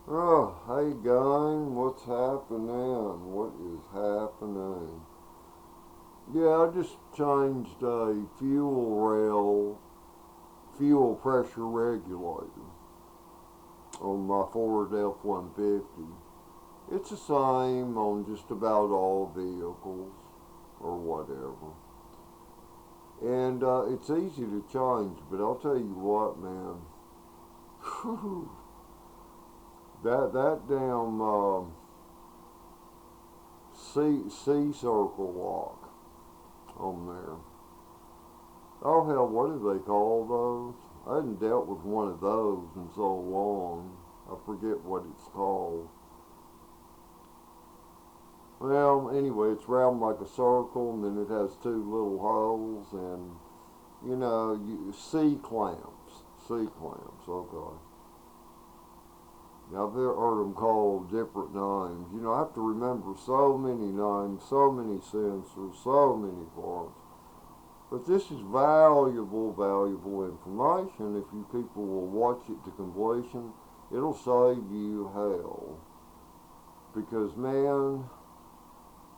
Oh, hey gang, what's happening? What is happening? Yeah, I just changed a fuel pressure regulator on my Ford F-150. It's the same on just about all vehicles or whatever. And it's easy to change, but I'll tell you what, man. Whew, that damn C circle lock on there. Oh hell, what do they call those? I hadn't dealt with one of those in so long. I forget what it's called. Well, anyway, it's round like a circle, and then it has two little holes, and C clamps. C clamps. Okay. Now I've heard them called different names. I have to remember so many names, so many sensors, so many parts. But this is valuable information. If you people will watch it to completion, it'll save you hell. Because, man,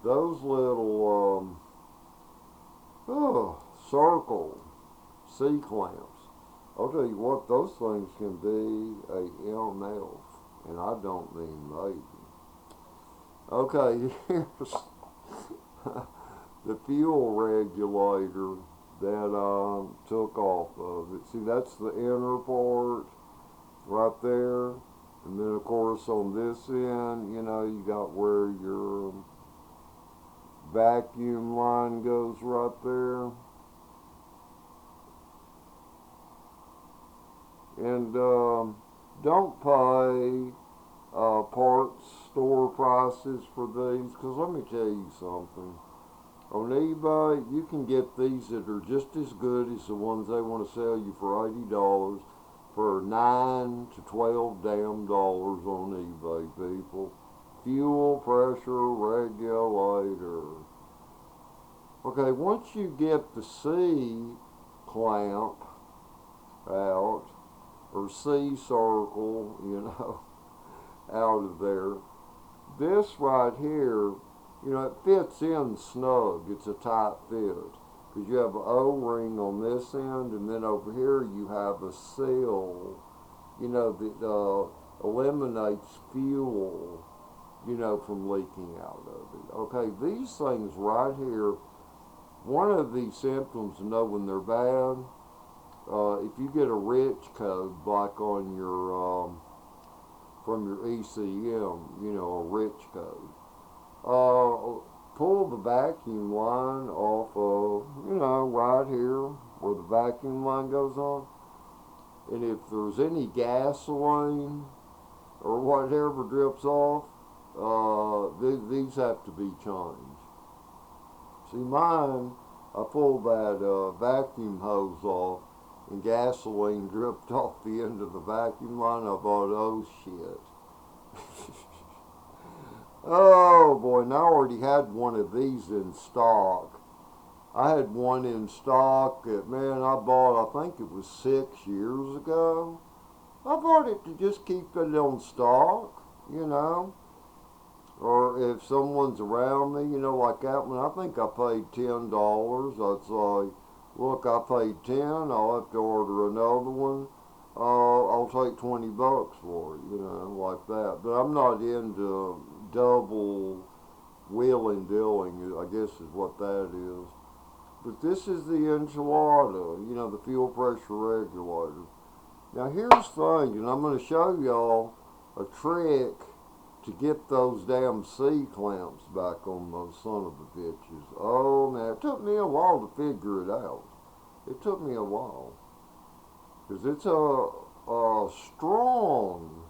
those little circle C-clamps, I'll tell you what, those things can be a MF, and I don't mean maybe. Okay, here's the fuel regulator that I took off of it. See, that's the inner part right there. And then, of course, on this end, you got where your vacuum line goes right there. And don't pay parts store prices for these, because let me tell you something. On eBay, you can get these that are just as good as the ones they want to sell you for $80 for $9 to $12 on eBay, people. Fuel pressure regulator. Okay, once you get the C clamp out, or C circle, out of there, this right here, it fits in snug. It's a tight fit. Because you have an O-ring on this end, and then over here you have a seal, that eliminates fuel, from leaking out of it. Okay, these things right here, one of these symptoms to know when they're bad, if you get a rich code, like on your, from your ECM, a rich code, pull the vacuum line off of, right here where the vacuum line goes on. And if there's any gasoline or whatever drips off, these have to be changed. See, mine, I pulled that vacuum hose off and gasoline dripped off the end of the vacuum line. I thought, oh shit. Oh boy, and I already had one of these in stock. I had one in stock that, man, I bought, I think it was 6 years ago. I bought it to just keep it on stock, Or if someone's around me, like that one, I think I paid $10. I'd say, look, I paid 10, I'll have to order another one. I'll take $20 for it, like that. But I'm not into double wheeling dealing, I guess is what that is. But this is the enchilada, the fuel pressure regulator. Now here's the thing, and I'm going to show y'all a trick to get those damn C clamps back on those son of a bitches. Oh man, it took me a while to figure it out. It took me a while. Because it's a strong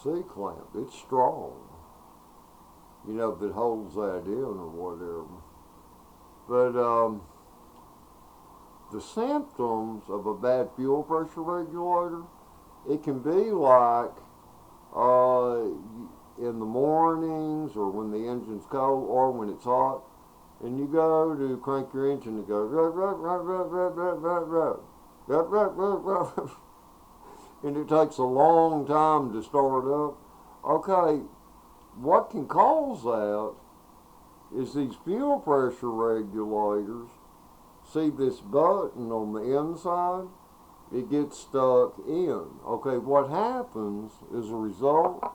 C clamp. It's strong. That holds that in or whatever. But the symptoms of a bad fuel pressure regulator, it can be like uh, in the mornings or when the engine's cold or when it's hot, and you go to crank your engine and go rub, rub, rub, rub, rub, rub, rub, rub, rub, rub, rub, rub, and it takes a long time to start up. Okay, what can cause that is these fuel pressure regulators. See this button on the inside? It gets stuck in. Okay, what happens as a result,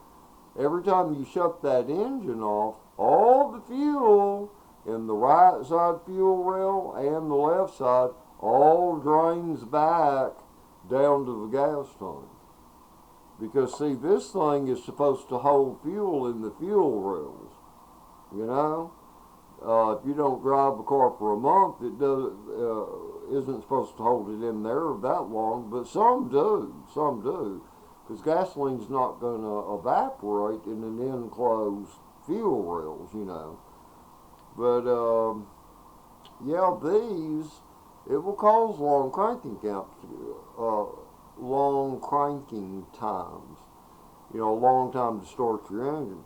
every time you shut that engine off, all the fuel in the right side fuel rail and the left side all drains back down to the gas tank. Because see, this thing is supposed to hold fuel in the fuel rails, you know? If you don't drive a car for a month, it isn't supposed to hold it in there that long, but some do, because gasoline's not going to evaporate in an enclosed fuel rails, you know. But yeah, it will cause long cranking times. You know, a long time to start your engine.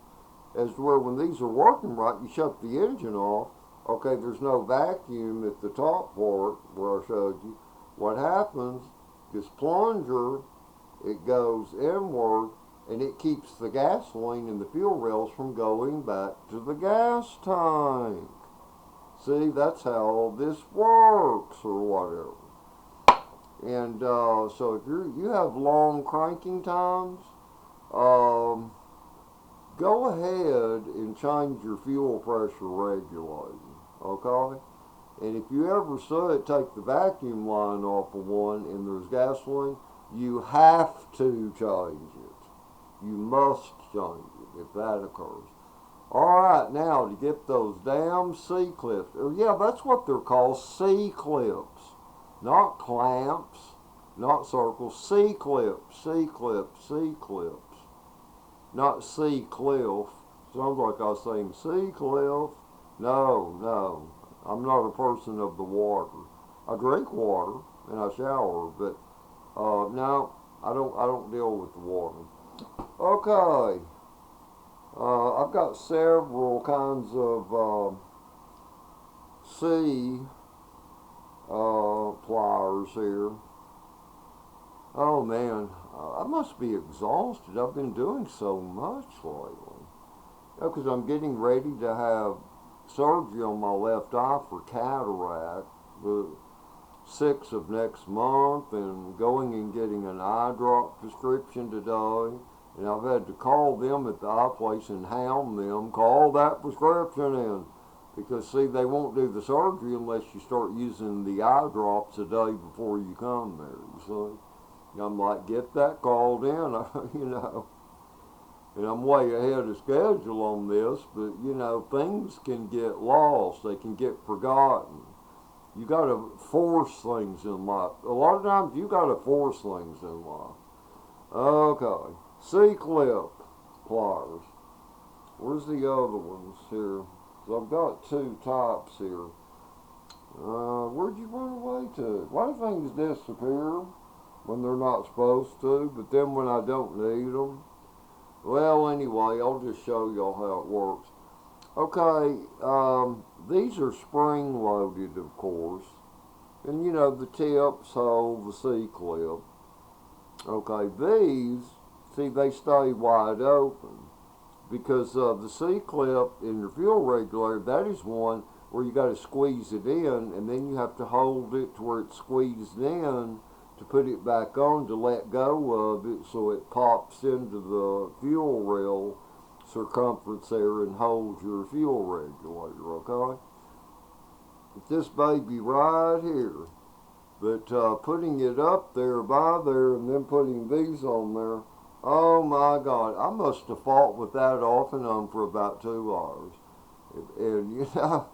As to where when these are working right, you shut the engine off. Okay, there's no vacuum at the top part where I showed you. What happens? This plunger, it goes inward and it keeps the gasoline in the fuel rails from going back to the gas tank. See, that's how this works or whatever. And so if you have long cranking times, go ahead and change your fuel pressure regulator, okay? And if you ever see it take the vacuum line off of one and there's gasoline, you have to change it. You must change it if that occurs. Alright, now to get those damn C-clips. Oh, yeah, that's what they're called, C-clips. Not clamps, not circles, C-clips, C-clips, C-clips. Not sea cliff. Sounds like I was saying sea cliff. No. I'm not a person of the water. I drink water and I shower, but no, I don't deal with the water. Okay. I've got several kinds of C pliers here. Oh man, I must be exhausted. I've been doing so much lately. Because I'm getting ready to have surgery on my left eye for cataract the 6th of next month, and going and getting an eye drop prescription today. And I've had to call them at the eye place and hound them, call that prescription in. Because see, they won't do the surgery unless you start using the eye drops a day before you come there, you see. I'm like, get that called in, you know. And I'm way ahead of schedule on this, but, you know, things can get lost. They can get forgotten. You got to force things in life. A lot of times you got to force things in life. Okay. C-clip pliers. Where's the other ones here? So I've got 2 types here. Where'd you run away to? Why do things disappear when they're not supposed to, but then when I don't need them? Well, anyway, I'll just show y'all how it works. Okay, these are spring-loaded, of course. And, you know, the tips hold the C-clip. Okay, these, see, they stay wide open. Because the C-clip in your fuel regulator, that is one where you got to squeeze it in, and then you have to hold it to where it's squeezed in to put it back on to let go of it so it pops into the fuel rail circumference there and holds your fuel regulator, okay? But this baby right here, but putting it up there by there and then putting these on there, oh my God, I must have fought with that off and on for about 2 hours. And you know,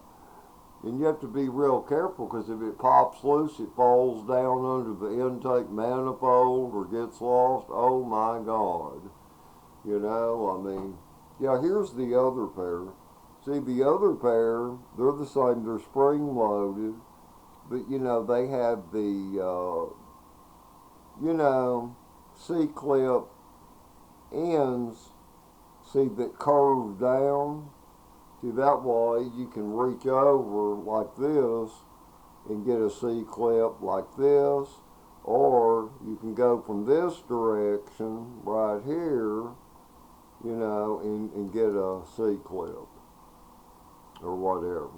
and you have to be real careful, because if it pops loose, it falls down under the intake manifold or gets lost. Oh my God. You know, I mean, yeah, here's the other pair. See, the other pair, they're the same. They're spring-loaded. But, you know, they have the, you know, C-clip ends, see, that curve down. See, that way you can reach over like this and get a C-clip like this, or you can go from this direction right here you know, and get a C-clip or whatever.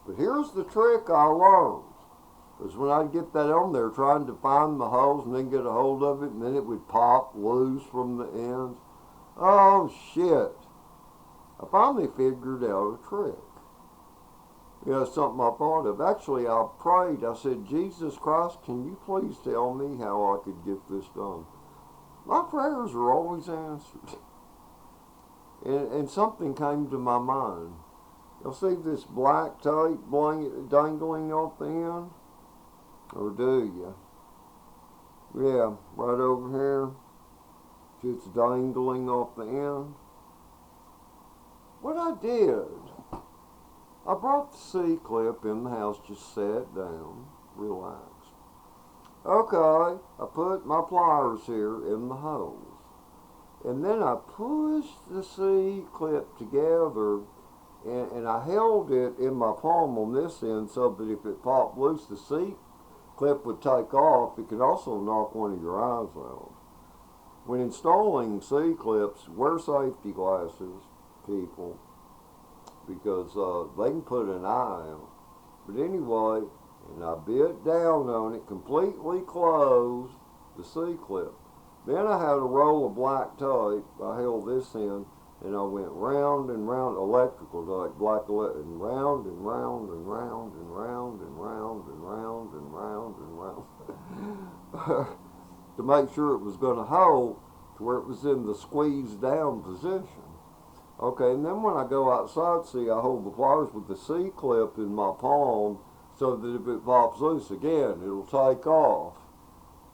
But here's the trick I learned. Because when I'd get that on there trying to find the holes and then get a hold of it and then it would pop loose from the ends. Oh shit. I finally figured out a trick. You know, something I thought of. Actually, I prayed. I said, Jesus Christ, can you please tell me how I could get this done? My prayers are always answered. And something came to my mind. You'll see this black tape dangling off the end? Or do you? Yeah, right over here. It's dangling off the end. What I did, I brought the C-clip in the house, just sat down, relaxed. Okay, I put my pliers here in the holes. And then I pushed the C-clip together and I held it in my palm on this end so that if it popped loose, the C-clip would take off. It could also knock one of your eyes out. When installing C-clips, wear safety glasses, people, because they can put an eye out. But anyway, and I bit down on it, completely closed the C-clip. Then I had a roll of black tape. I held this in, and I went round and round, electrical tape, and round and round and round and round and round and round and round and round to make sure it was going to hold to where it was in the squeezed down position. Okay, and then when I go outside, see, I hold the pliers with the C-clip in my palm so that if it pops loose again, it'll take off.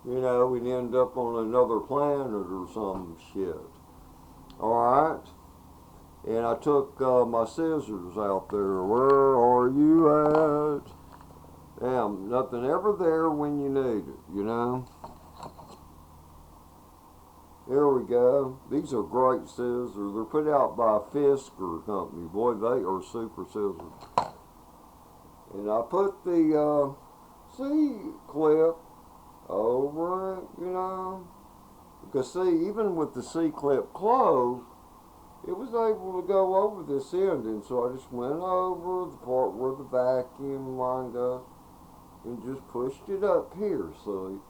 You know, and end up on another planet or some shit. Alright? And I took my scissors out there. Where are you at? Damn, nothing ever there when you need it, you know? Here we go. These are great scissors. They're put out by Fisker Company. Boy, they are super scissors. And I put the C-clip over it, you know. Because see, even with the C-clip closed, it was able to go over this end. And so I just went over the part where the vacuum line goes and just pushed it up here, see.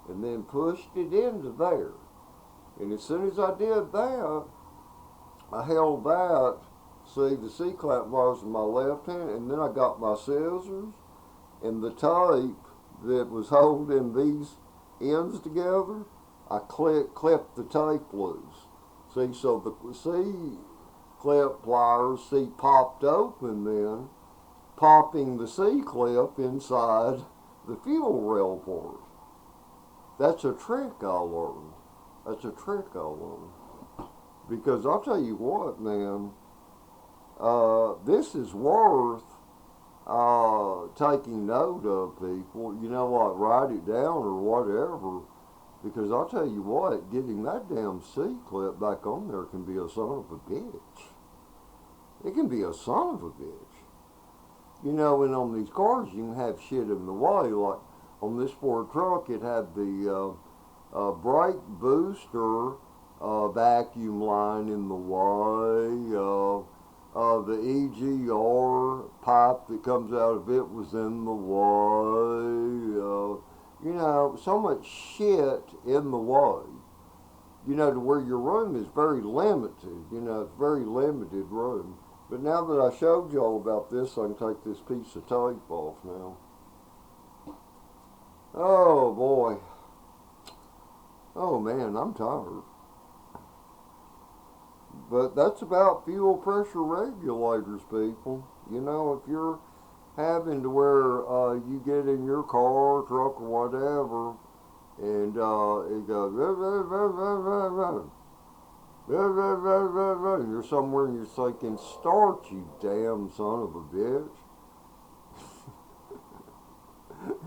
And then pushed it into there. And as soon as I did that, I held that, see, the C-clip was in my left hand, and then I got my scissors and the tape that was holding these ends together. I clipped the tape loose. See, so the C-clip pliers, see, popped open then, popping the C-clip inside the fuel rail port. That's a trick I learned. That's a trick I learned. Because I'll tell you what, man, this is worth taking note of, people. You know what, write it down or whatever. Because I'll tell you what, getting that damn C-clip back on there can be a son of a bitch. It can be a son of a bitch. You know, and on these cars you can have shit in the way. Like on this Ford truck, it had the brake booster vacuum line in the way. The EGR pipe that comes out of it was in the way. You know, so much shit in the way. You know, to where your room is very limited. You know, it's very limited room. But now that I showed y'all about this, I can take this piece of tape off now. Oh boy. Oh man, I'm tired. But that's about fuel pressure regulators, people. You know, if you're having to where you get in your car, truck, or whatever, and it goes, and you're somewhere and you're thinking, start, you damn son of a bitch.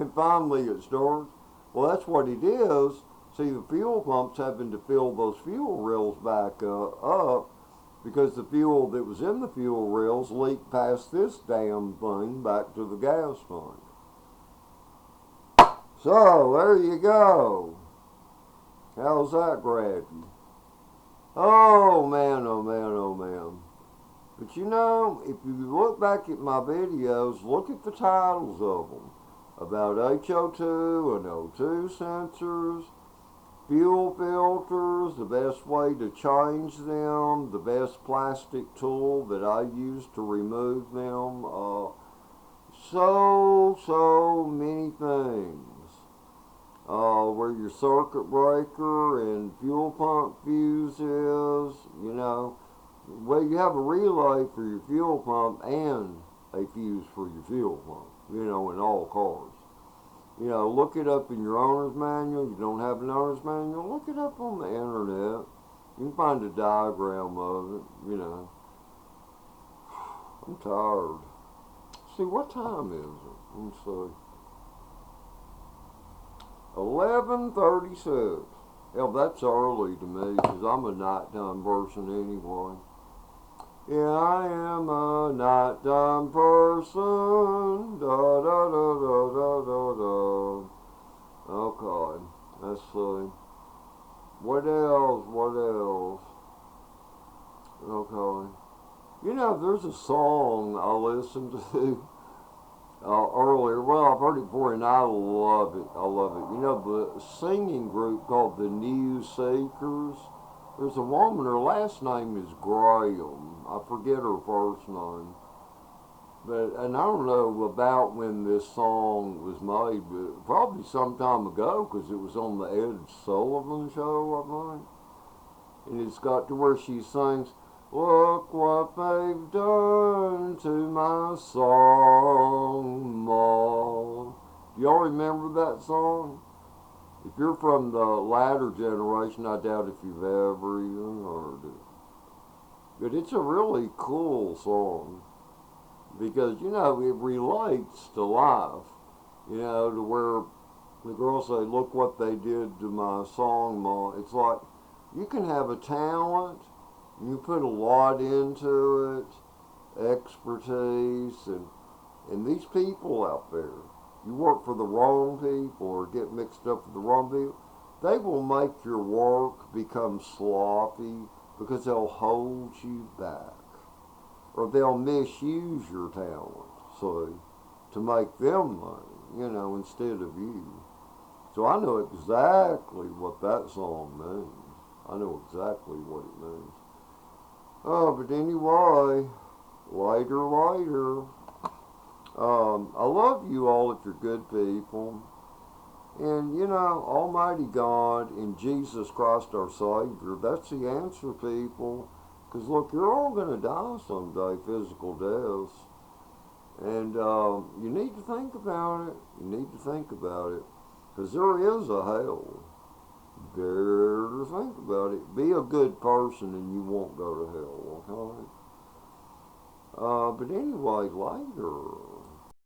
And finally it starts. Well, that's what it is. See, the fuel pump's having to fill those fuel rails back up because the fuel that was in the fuel rails leaked past this damn thing back to the gas tank. So, there you go. How's that grab you? Oh man, oh man, oh man. But you know, if you look back at my videos, look at the titles of them. About HO2 and O2 sensors, fuel filters, the best way to change them, the best plastic tool that I use to remove them. So many things. Where your circuit breaker and fuel pump fuse is, you know. Well, you have a relay for your fuel pump and a fuse for your fuel pump, you know, in all cars. You know, look it up in your owner's manual. You don't have an owner's manual, look it up on the internet. You can find a diagram of it, you know. I'm tired. See, what time is it? Let's see. 11:36. Hell, that's early to me because I'm a nighttime person anyway. Yeah, I am a nighttime person. Da da da da da da da. Okay, let's see. What else? What else? Okay. You know, there's a song I listened to earlier. Well, I've heard it before, and I love it. I love it. You know, the singing group called the New Seekers. There's a woman. Her last name is Graham. I forget her first name. But and I don't know about when this song was made, but probably some time ago because it was on the Ed Sullivan show, I think. And it's got to where she sings, "Look what they've done to my song, Ma." Do y'all remember that song? If you're from the latter generation, I doubt if you've ever even heard it. But it's a really cool song because, you know, it relates to life. You know, to where the girls say, "Look what they did to my song, Ma." It's like you can have a talent, you put a lot into it, expertise, and these people out there, you work for the wrong people or get mixed up with the wrong people, they will make your work become sloppy because they'll hold you back. Or they'll misuse your talent, see, to make them money, you know, instead of you. So I know exactly what that song means. I know exactly what it means. Oh, but anyway, later. I love you all if you're good people. And, you know, Almighty God and Jesus Christ our Savior, that's the answer, people. Because, look, you're all going to die someday, physical deaths. And you need to think about it. You need to think about it. Because there is a hell. Better think about it. Be a good person and you won't go to hell, okay? But anyway, later.